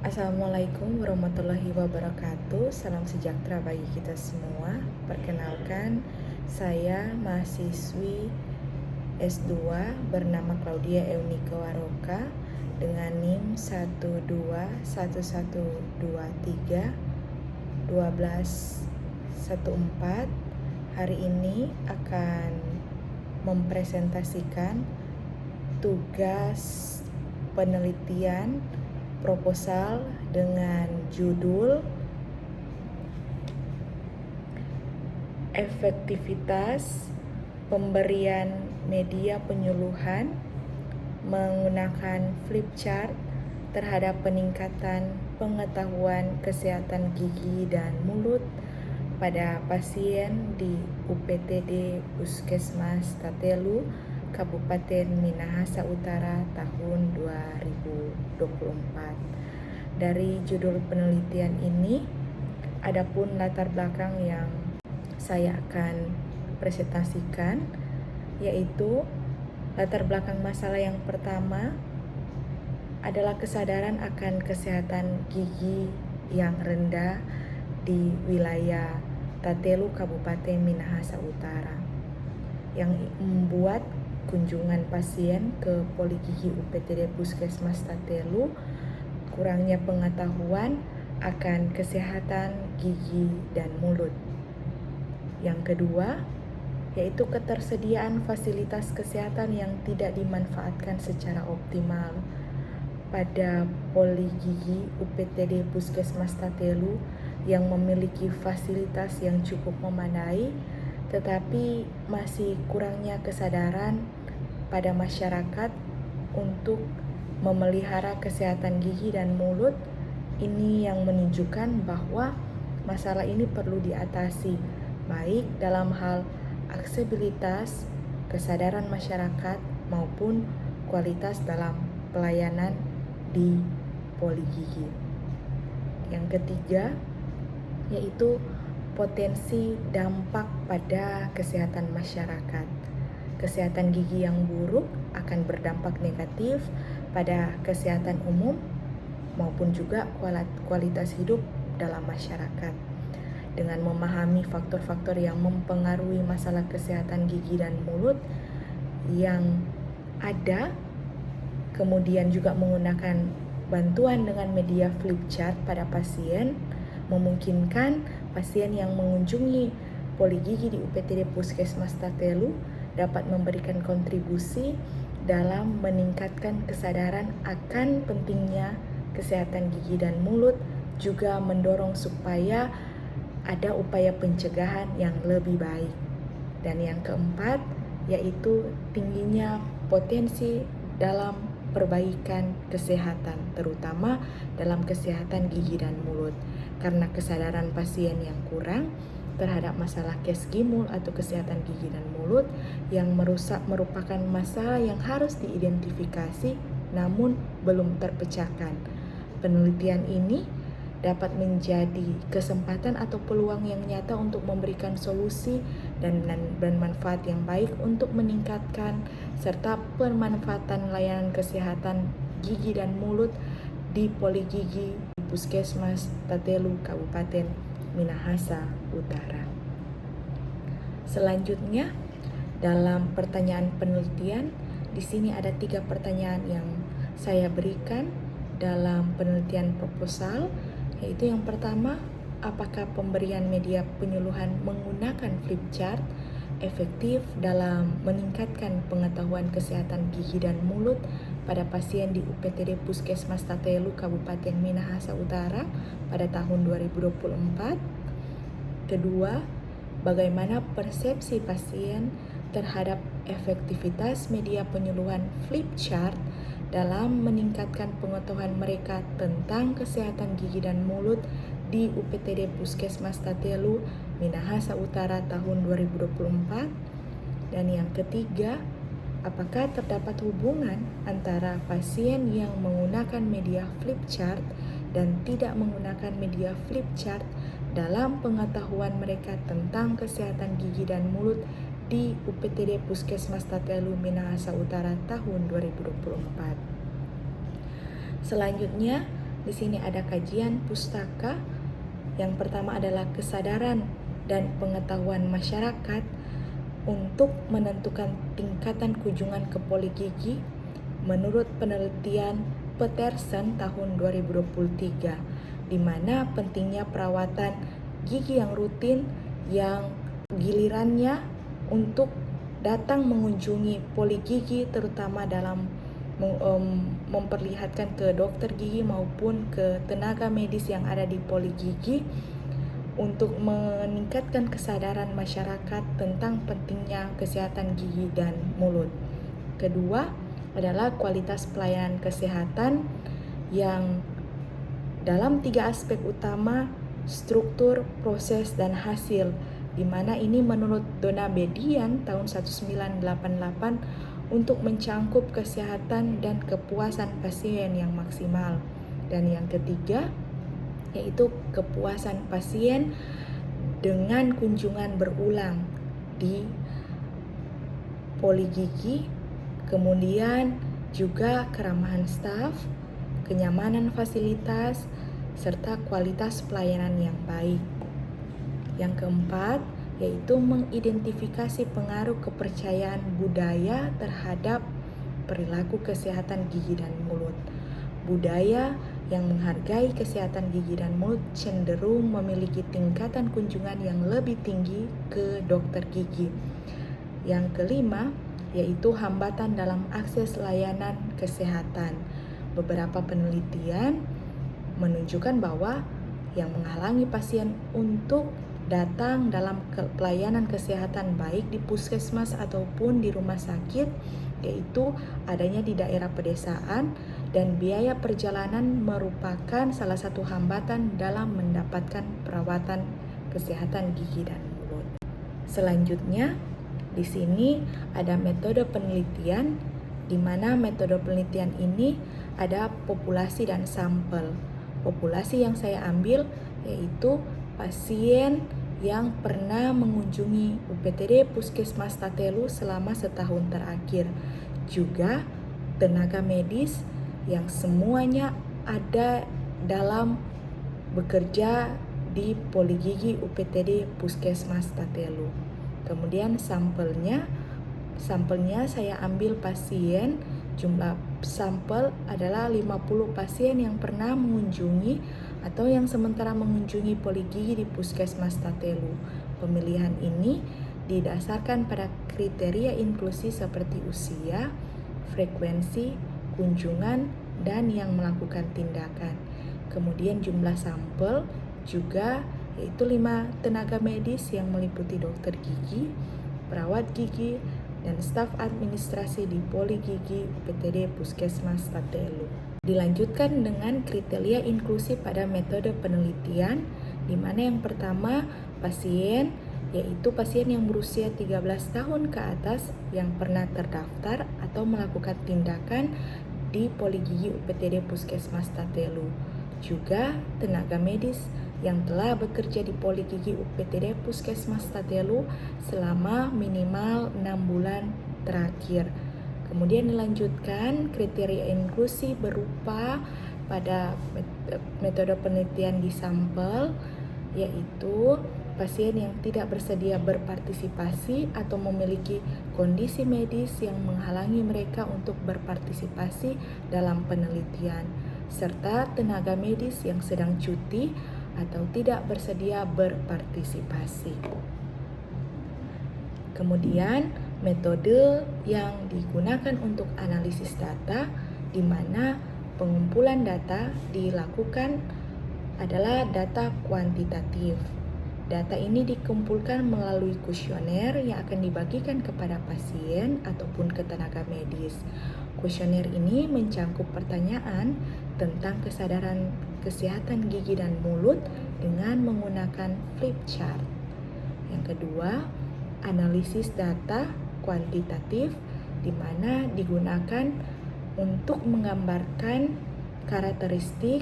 Assalamualaikum warahmatullahi wabarakatuh. Salam sejahtera bagi kita semua. Perkenalkan, saya mahasiswi S2 bernama Claudia Eunika Waroka dengan NIM 121231214. Hari ini akan mempresentasikan tugas penelitian proposal dengan judul efektivitas pemberian media penyuluhan menggunakan flipchart terhadap peningkatan pengetahuan kesehatan gigi dan mulut pada pasien di UPTD Puskesmas Tatelu, Kabupaten Minahasa Utara tahun 2024. Dari judul penelitian ini, adapun latar belakang yang saya akan presentasikan, yaitu latar belakang masalah yang pertama adalah kesadaran akan kesehatan gigi yang rendah di wilayah Tatelu, Kabupaten Minahasa Utara, yang membuat kunjungan pasien ke Poligigi UPTD Puskesmas Tatelu kurangnya pengetahuan akan kesehatan gigi dan mulut. Yang kedua, yaitu ketersediaan fasilitas kesehatan yang tidak dimanfaatkan secara optimal pada Poligigi UPTD Puskesmas Tatelu yang memiliki fasilitas yang cukup memadai, tetapi masih kurangnya kesadaran pada masyarakat untuk memelihara kesehatan gigi dan mulut. Ini yang menunjukkan bahwa masalah ini perlu diatasi, baik dalam hal aksesibilitas, kesadaran masyarakat, maupun kualitas dalam pelayanan di Poligigi. Yang ketiga, yaitu potensi dampak pada kesehatan masyarakat. Kesehatan gigi yang buruk akan berdampak negatif pada kesehatan umum maupun juga kualitas hidup dalam masyarakat. Dengan memahami faktor-faktor yang mempengaruhi masalah kesehatan gigi dan mulut yang ada, kemudian juga menggunakan bantuan dengan media flipchart pada pasien, memungkinkan pasien yang mengunjungi Poligigi di UPTD Puskesmas Tatelu dapat memberikan kontribusi dalam meningkatkan kesadaran akan pentingnya kesehatan gigi dan mulut, juga mendorong supaya ada upaya pencegahan yang lebih baik. Dan yang keempat, yaitu tingginya potensi dalam perbaikan kesehatan, terutama dalam kesehatan gigi dan mulut, karena kesadaran pasien yang kurang terhadap masalah kes gimul atau kesehatan gigi dan mulut yang merupakan masalah yang harus diidentifikasi namun belum terpecahkan. Penelitian ini dapat menjadi kesempatan atau peluang yang nyata untuk memberikan solusi dan manfaat yang baik untuk meningkatkan serta pemanfaatan layanan kesehatan gigi dan mulut di Poligigi Puskesmas Tatelu, Kabupaten Minahasa Utara. Selanjutnya, dalam pertanyaan penelitian, di sini ada 3 pertanyaan yang saya berikan dalam penelitian proposal, yaitu yang pertama, apakah pemberian media penyuluhan menggunakan flipchart efektif dalam meningkatkan pengetahuan kesehatan gigi dan mulut pada pasien di UPTD Puskesmas Tatelu, Kabupaten Minahasa Utara pada tahun 2024. Kedua, bagaimana persepsi pasien terhadap efektivitas media penyuluhan flipchart dalam meningkatkan pengetahuan mereka tentang kesehatan gigi dan mulut di UPTD Puskesmas Tatelu, Minahasa Utara tahun 2024. Dan yang ketiga, apakah terdapat hubungan antara pasien yang menggunakan media flipchart dan tidak menggunakan media flipchart dalam pengetahuan mereka tentang kesehatan gigi dan mulut di UPTD Puskesmas Tatelu, Minahasa Utara tahun 2024. Selanjutnya, di sini ada kajian pustaka. Yang pertama adalah kesadaran dan pengetahuan masyarakat untuk menentukan tingkatan kunjungan ke poligigi menurut penelitian Peterson tahun 2023, di mana pentingnya perawatan gigi yang rutin yang gilirannya untuk datang mengunjungi poligigi, terutama dalam memperlihatkan ke dokter gigi maupun ke tenaga medis yang ada di poligigi untuk meningkatkan kesadaran masyarakat tentang pentingnya kesehatan gigi dan mulut. Kedua adalah kualitas pelayanan kesehatan yang dalam 3 aspek utama: struktur, proses, dan hasil, di mana ini menurut Donna Bedian tahun 1988 untuk mencangkup kesehatan dan kepuasan pasien yang maksimal. Dan yang ketiga yaitu kepuasan pasien dengan kunjungan berulang di poligigi, kemudian juga keramahan staf, kenyamanan fasilitas, serta kualitas pelayanan yang baik. Yang keempat yaitu mengidentifikasi pengaruh kepercayaan budaya terhadap perilaku kesehatan gigi dan mulut. Budaya yang menghargai kesehatan gigi dan mulut cenderung memiliki tingkatan kunjungan yang lebih tinggi ke dokter gigi. Yang kelima yaitu hambatan dalam akses layanan kesehatan. Beberapa penelitian menunjukkan bahwa yang menghalangi pasien untuk datang dalam pelayanan kesehatan baik di puskesmas ataupun di rumah sakit yaitu adanya di daerah pedesaan, dan biaya perjalanan merupakan salah satu hambatan dalam mendapatkan perawatan kesehatan gigi dan mulut. Selanjutnya, di sini ada metode penelitian, di mana metode penelitian ini ada populasi dan sampel. Populasi yang saya ambil yaitu pasien yang pernah mengunjungi UPTD Puskesmas Tatelu selama setahun terakhir. Juga tenaga medis yang semuanya ada dalam bekerja di poligigi UPTD Puskesmas Tatelu. Kemudian sampelnya saya ambil pasien, jumlah sampel adalah 50 pasien yang pernah mengunjungi atau yang sementara mengunjungi poligigi di Puskesmas Tatelu. Pemilihan ini didasarkan pada kriteria inklusi seperti usia, frekuensi, kunjungan, dan yang melakukan tindakan. Kemudian jumlah sampel juga yaitu 5 tenaga medis yang meliputi dokter gigi, perawat gigi, dan staf administrasi di poligigi UPTD Puskesmas Tatelu. Dilanjutkan dengan kriteria inklusi pada metode penelitian, di mana yang pertama pasien yaitu pasien yang berusia 13 tahun ke atas yang pernah terdaftar atau melakukan tindakan di poligigi UPTD Puskesmas Tatelu. Juga tenaga medis yang telah bekerja di poligigi UPTD Puskesmas Tatelu selama minimal 6 bulan terakhir. Kemudian dilanjutkan kriteria inklusi berupa pada metode penelitian di sampel, yaitu pasien yang tidak bersedia berpartisipasi atau memiliki kondisi medis yang menghalangi mereka untuk berpartisipasi dalam penelitian, serta tenaga medis yang sedang cuti atau tidak bersedia berpartisipasi. Kemudian metode yang digunakan untuk analisis data, di mana pengumpulan data dilakukan adalah data kuantitatif. Data ini dikumpulkan melalui kuesioner yang akan dibagikan kepada pasien ataupun ke tenaga medis. Kuesioner ini mencangkup pertanyaan tentang kesadaran kesehatan gigi dan mulut dengan menggunakan flip chart. Yang kedua, analisis data kuantitatif, di mana digunakan untuk menggambarkan karakteristik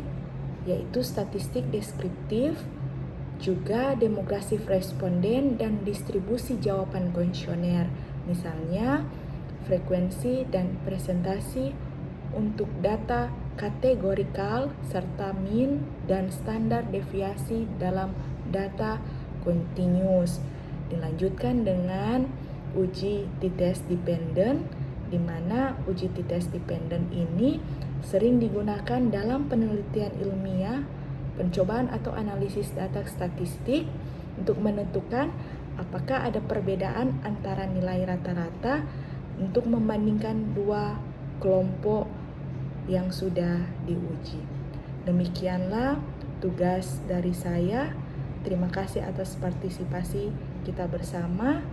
yaitu statistik deskriptif, juga demografis responden dan distribusi jawaban kuesioner, misalnya frekuensi dan presentasi untuk data kategorikal, serta min dan standar deviasi dalam data continuous. Dilanjutkan dengan uji t-test dependent, di mana uji t-test dependent ini sering digunakan dalam penelitian ilmiah, pencobaan atau analisis data statistik untuk menentukan apakah ada perbedaan antara nilai rata-rata untuk membandingkan dua kelompok yang sudah diuji. Demikianlah tugas dari saya. Terima kasih atas partisipasi kita bersama.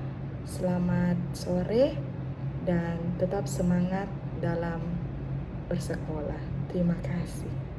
Selamat sore dan tetap semangat dalam bersekolah. Terima kasih.